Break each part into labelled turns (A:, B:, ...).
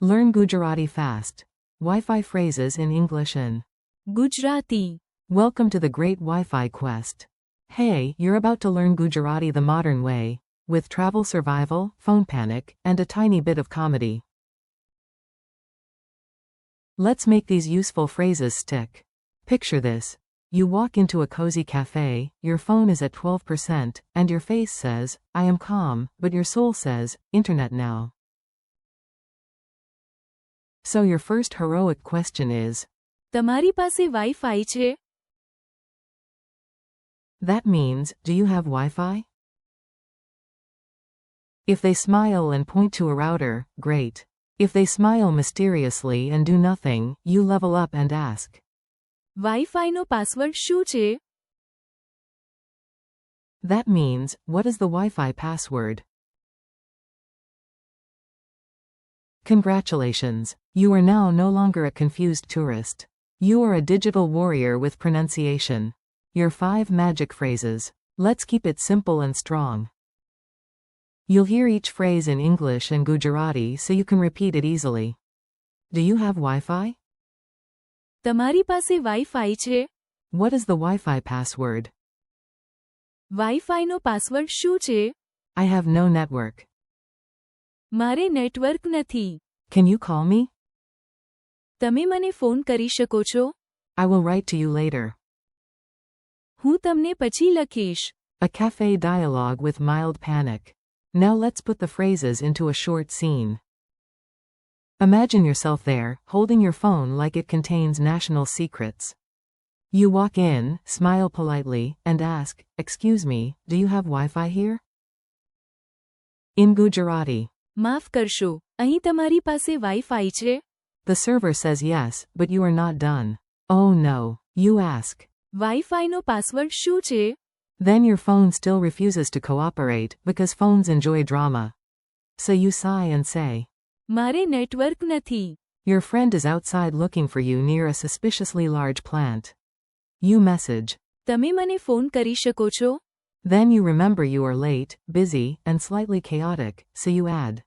A: Learn Gujarati fast. Wi-Fi phrases in English in
B: Gujarati.
A: Welcome to the great Wi-Fi quest. Hey, you're about to learn Gujarati the modern way, with travel survival, phone panic, and a tiny bit of comedy. Let's make these useful phrases stick. Picture this. You walk into a cozy cafe, your phone is at 12%, and your face says, I am calm, but your soul says, Internet now. So your first heroic question is,
B: તમારી પાસે Wi-Fi છે?
A: That means, do you have Wi-Fi? If they smile and point to a router, great. If they smile mysteriously and do nothing, you level up and ask,
B: Wi-Fiનો password શું છે?
A: That means, what is the Wi-Fi password? Congratulations. You are now no longer a confused tourist. You are a digital warrior with pronunciation. Your 5 magic phrases. Let's keep it simple and strong. You'll hear each phrase in English and Gujarati so you can repeat it easily. Do you have Wi-Fi?
B: તમારી પાસે Wi-Fi છે?
A: What is the Wi-Fi password?
B: Wi-Fiનો password શું છે?
A: I have no network.
B: મારે network નથી.
A: Can you call me?
B: તમે મને ફોન કરી શકો છો?
A: I will write to you later.
B: હું તમને પછી લખીશ.
A: A cafe dialogue with mild panic. Now let's put the phrases into a short scene. Imagine yourself there, holding your phone like it contains national secrets. You walk in, smile politely, and ask, Excuse me, do you have Wi-Fi here? In Gujarati.
B: માફ કરશો, અહીં તમારી પાસે Wi-Fi છે?
A: The server says yes, but you are not done. Oh no, you ask.
B: Wi-Fiનો password શું છે?
A: Then your phone still refuses to cooperate, because phones enjoy drama. So you sigh and say,
B: મારે network નથી.
A: Your friend is outside looking for you near a suspiciously large plant. You message.
B: તમે મને phone કરી શકો છો?
A: Then you remember you are late, busy, and slightly chaotic, so you add.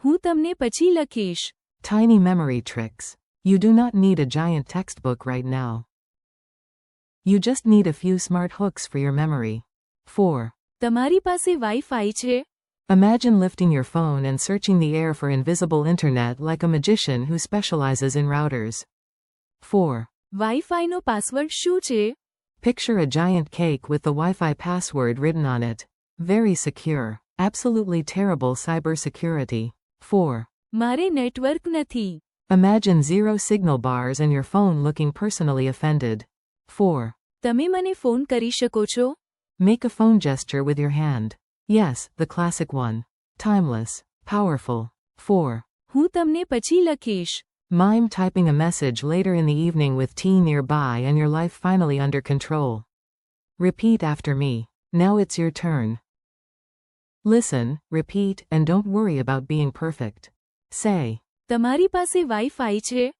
B: હું તમને પછી લખીશ.
A: Tiny memory tricks. You do not need a giant textbook right now. You just need a few smart hooks for your memory. 4.
B: તમારી પાસે Wi-Fi છે?
A: Imagine lifting your phone and searching the air for invisible internet like a magician who specializes in routers. 4.
B: Wi-Fiનો password શું છે?
A: Picture a giant cake with the Wi-Fi password written on it. Very secure. Absolutely terrible cybersecurity. 4.
B: મારે network નથી.
A: Imagine 0 signal bars and your phone looking personally offended. 4.
B: તમે મને phone કરી શકો છો?
A: Make a phone gesture with your hand. Yes, the classic one. Timeless. Powerful. 4.
B: હું તમને પછી લખીશ.
A: Mime typing a message later in the evening with tea nearby and your life finally under control. Repeat after me. Now it's your turn. Listen, repeat, and don't worry about being perfect. Say.
B: તમારી પાસે Wi-Fi છે?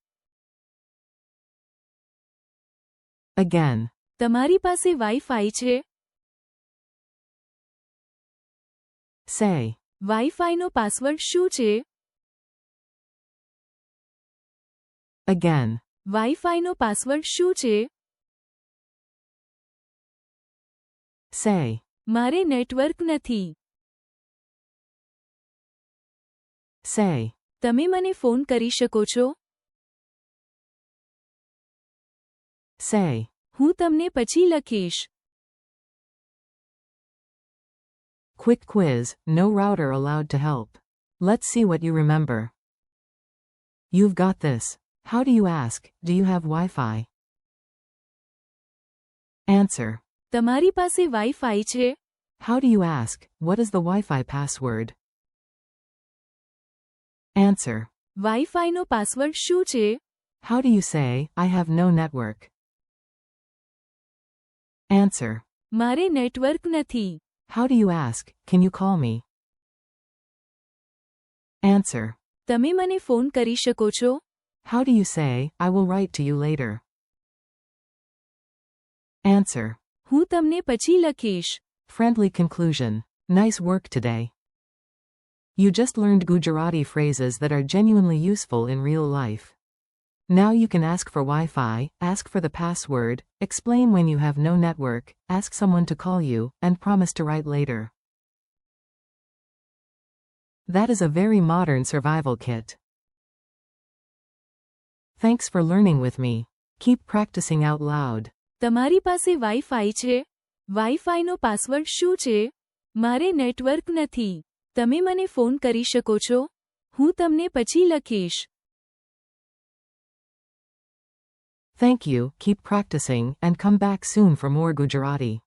A: Again.
B: તમારી પાસે Wi-Fi છે?
A: Say.
B: Wi-Fiનો password શું છે?
A: Again.
B: Wi-Fiનો password શું છે?
A: Say.
B: મારે નેટવર્ક નથી.
A: Say.
B: તમે મને ફોન કરી શકો છો?
A: Say.
B: હું તમને પછી લખીશ.
A: Quick quiz, no router allowed to help. Let's see what you remember. You've got this. How do you ask, do you have Wi-Fi? Answer.
B: તમારી પાસે Wi-Fi છે?
A: How do you ask, what is the Wi-Fi password? Answer.
B: Wi-Fiનો password શું છે?
A: How do you say, I have no network? Answer.
B: મારે network નથી.
A: How do you ask, can you call me? Answer.
B: તમે મને phone કરી શકો છો?
A: How do you say, I will write to you later? Answer.
B: હું તમને પછી લખીશ.
A: Friendly conclusion. Nice work today. You just learned Gujarati phrases that are genuinely useful in real life. Now you can ask for Wi-Fi, ask for the password, explain when you have no network, ask someone to call you, and promise to write later. That is a very modern survival kit. Thanks for learning with me. Keep practicing out loud.
B: તમારી પાસે wifi છે? વાઈફાઈનો password શું છે? મારે network નથી. તમે મને phone કરી શકો છો? હું તમને પછી લખીશ.
A: Thank you, keep practicing, and come back soon for more Gujarati.